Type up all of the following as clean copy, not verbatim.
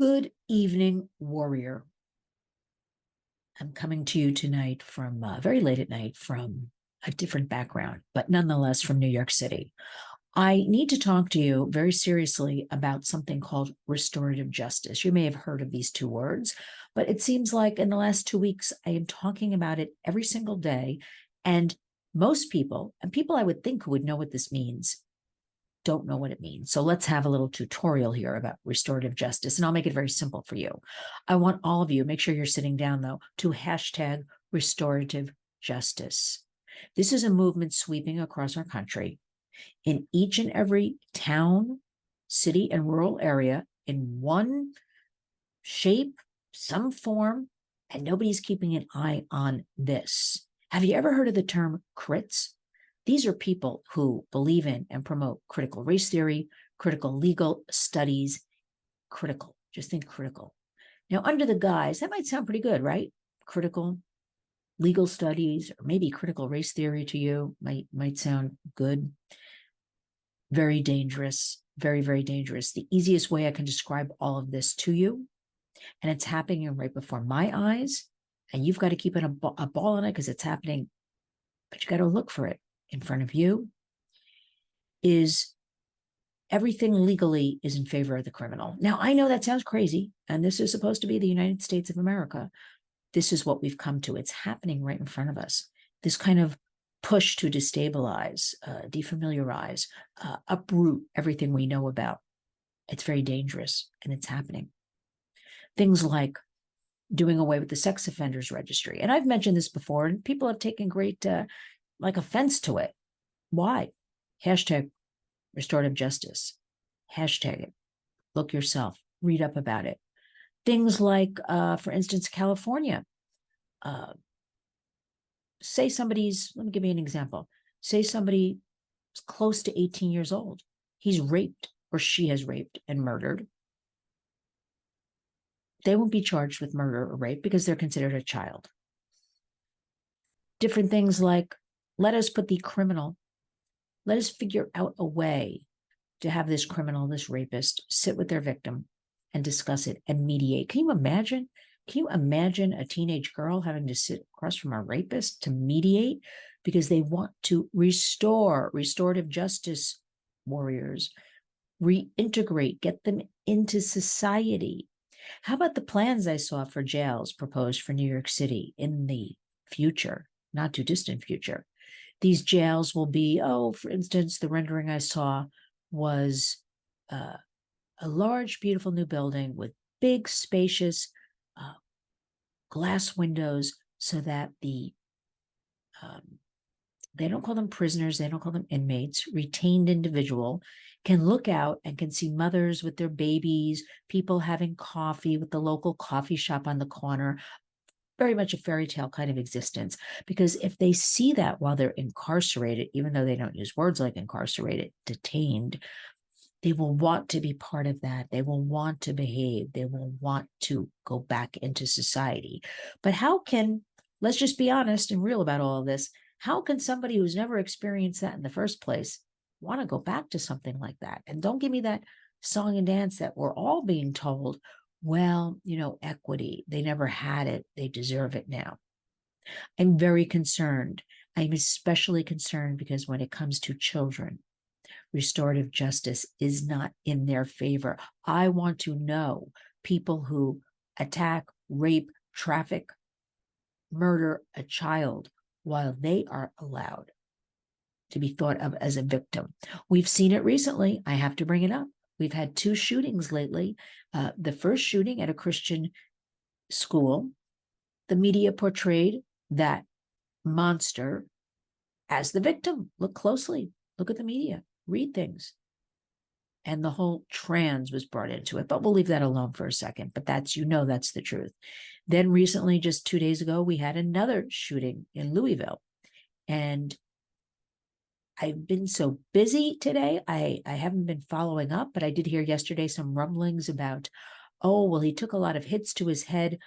Good evening, warrior. I'm coming to you tonight from very late at night from a different background, but nonetheless from New York City. I need to talk to you very seriously about something called restorative justice. You may have heard of these two words, but it seems like in the last 2 weeks, I am talking about it every single day. And most people, and people I would think who would know what this means, don't know what it means. So let's have a little tutorial here about restorative justice, and I'll make it very simple for you. I want all of you, make sure you're sitting down though, to hashtag restorative justice. This is a movement sweeping across our country in each and every town, city, and rural area in one shape, some form, and nobody's keeping an eye on this. Have you ever heard of the term crits? These are people who believe in and promote critical race theory, critical legal studies, critical, just think critical. Now, under the guise, that might sound pretty good, right? Critical legal studies, or maybe critical race theory to you might sound good. Very dangerous, very, very dangerous. The easiest way I can describe all of this to you, and it's happening right before my eyes, and you've got to keep a ball on it because it's happening, but you got to look for it in front of you, is everything legally is in favor of the criminal. Now, I know that sounds crazy, and this is supposed to be the United States of America. This is what we've come to. It's happening right in front of us. This kind of push to destabilize, defamiliarize, uproot everything we know about. It's very dangerous, and it's happening. Things like doing away with the sex offenders registry. And I've mentioned this before, and people have taken great offense to it. Why? Hashtag restorative justice. Hashtag it. Look yourself. Read up about it. Things like, for instance, California. Say somebody's, let me give you an example. Say somebody is close to 18 years old. He's raped, or she has raped and murdered. They won't be charged with murder or rape because they're considered a child. Different things like, let us figure out a way to have this criminal, this rapist, sit with their victim and discuss it and mediate. Can you imagine? Can you imagine a teenage girl having to sit across from a rapist to mediate because they want to restore restorative justice warriors, reintegrate, get them into society? How about the plans I saw for jails proposed for New York City in the future, not too distant future? These jails will be, for instance, the rendering I saw was a large, beautiful new building with big, spacious glass windows so that they don't call them prisoners, they don't call them inmates, retained individual can look out and can see mothers with their babies, people having coffee with the local coffee shop on the corner. Very much a fairy tale kind of existence, because if they see that while they're incarcerated, even though they don't use words like incarcerated, detained, they will want to be part of that. They will want to behave. They will want to go back into society. But let's just be honest and real about all of this. How can somebody who's never experienced that in the first place want to go back to something like that? And don't give me that song and dance that we're all being told, well, equity, they never had it, they deserve it now. I'm very concerned. I'm especially concerned because when it comes to children, restorative justice is not in their favor. I want to know people who attack, rape, traffic, murder a child while they are allowed to be thought of as a victim. We've seen it recently. I have to bring it up. We've had 2 shootings lately. The first shooting at a Christian school, the media portrayed that monster as the victim. Look closely. Look at the media. Read things. And the whole trans was brought into it, but we'll leave that alone for a second. But that's the truth. Then recently, just 2 days ago, we had another shooting in Louisville. And I've been so busy today, I haven't been following up, but I did hear yesterday some rumblings about, he took a lot of hits to his head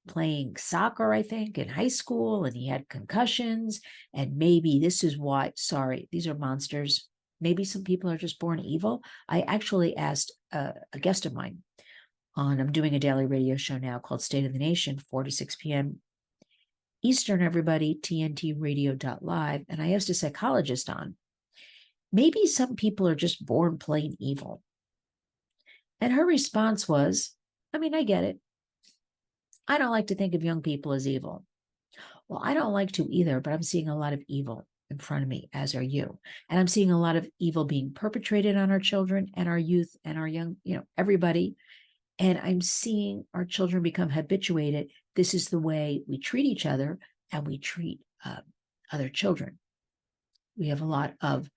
playing soccer, I think, in high school, and he had concussions, and maybe this is why, sorry, these are monsters. Maybe some people are just born evil. I actually asked a guest of mine, I'm doing a daily radio show now called State of the Nation, 4 to 6 p.m. Eastern, everybody, tntradio.live. And I asked a psychologist on, maybe some people are just born plain evil. And her response was, I get it. I don't like to think of young people as evil. Well, I don't like to either, but I'm seeing a lot of evil in front of me, as are you. And I'm seeing a lot of evil being perpetrated on our children and our youth and our young, everybody. And I'm seeing our children become habituated. This is the way we treat each other and we treat other children. We have a lot of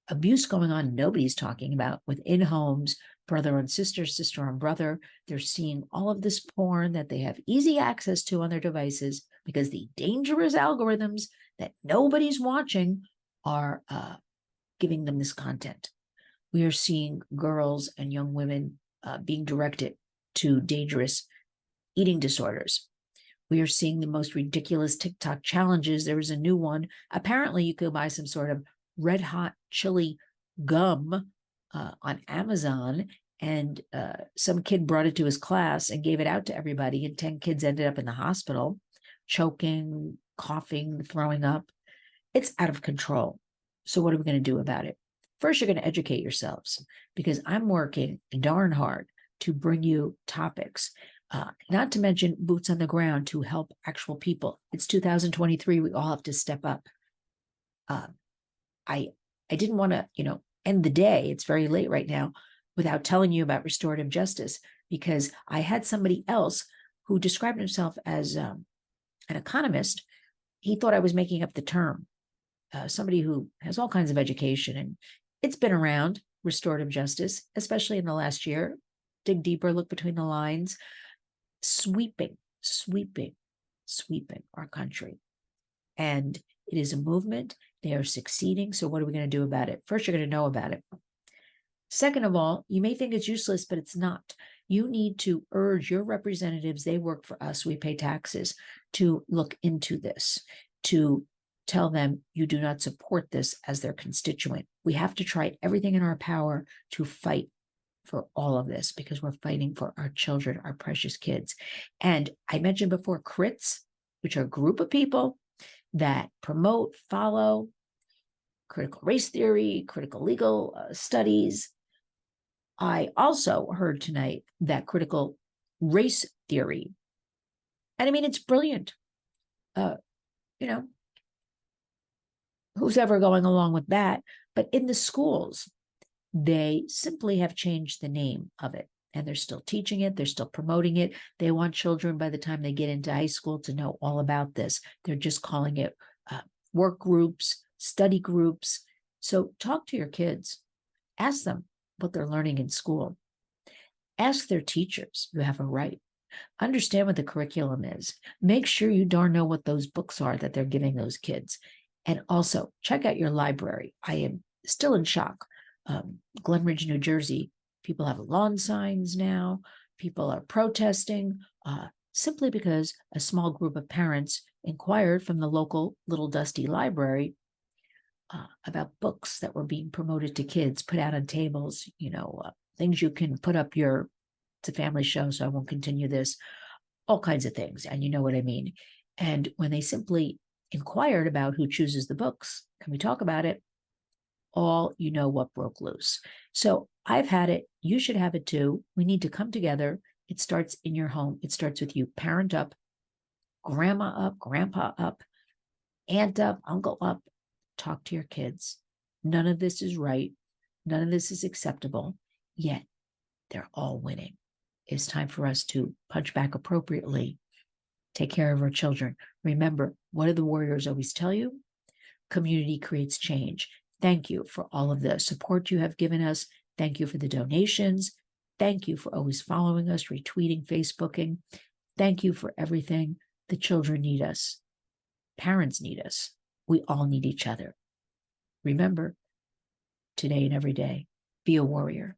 abuse going on nobody's talking about within homes, brother on sister, sister on brother. They're seeing all of this porn that they have easy access to on their devices because the dangerous algorithms that nobody's watching are giving them this content. We are seeing girls and young women being directed to dangerous eating disorders. We are seeing the most ridiculous TikTok challenges. There was a new one. Apparently, you could buy some sort of red hot chili gum on Amazon, and some kid brought it to his class and gave it out to everybody, and 10 kids ended up in the hospital, choking, coughing, throwing up. It's out of control. So what are we going to do about it? First, you're going to educate yourselves, because I'm working darn hard to bring you topics, not to mention boots on the ground to help actual people. It's 2023. We all have to step up. I didn't want to, end the day. It's very late right now without telling you about restorative justice, because I had somebody else who described himself as an economist. He thought I was making up the term. Somebody who has all kinds of education, and it's been around, restorative justice, especially in the last year. Dig deeper, look between the lines, sweeping our country. And it is a movement. They are succeeding. So what are we going to do about it? First, you're going to know about it. Second of all, you may think it's useless, but it's not. You need to urge your representatives, they work for us, we pay taxes, to look into this, to tell them you do not support this as their constituent. We have to try everything in our power to fight for all of this, because we're fighting for our children, our precious kids. And I mentioned before, crits, which are a group of people that promote, follow critical race theory, critical legal studies. I also heard tonight that critical race theory, and it's brilliant. Who's ever going along with that? But in the schools, they simply have changed the name of it, and they're still teaching it. They're still promoting it. They want children, by the time they get into high school, to know all about this. They're just calling it work groups, study groups. So talk to your kids. Ask them what they're learning in school. Ask their teachers. You have a right. Understand what the curriculum is. Make sure you darn know what those books are that they're giving those kids. And also check out your library. I am still in shock. Glen Ridge, New Jersey, people have lawn signs now. People are protesting simply because a small group of parents inquired from the local Little Dusty library about books that were being promoted to kids, put out on tables, things you can put up it's a family show, so I won't continue this, all kinds of things. And you know what I mean. And when they simply inquired about who chooses the books, can we talk about it? What broke loose. So I've had it. You should have it too. We need to come together. It starts in your home. It starts with you. Parent up, grandma up, grandpa up, aunt up, uncle up. Talk to your kids. None of this is right. None of this is acceptable. Yet they're all winning. It's time for us to punch back appropriately. Take care of our children. Remember, what do the warriors always tell you? Community creates change. Thank you for all of the support you have given us. Thank you for the donations. Thank you for always following us, retweeting, Facebooking. Thank you for everything. The children need us. Parents need us. We all need each other. Remember, today and every day, be a warrior.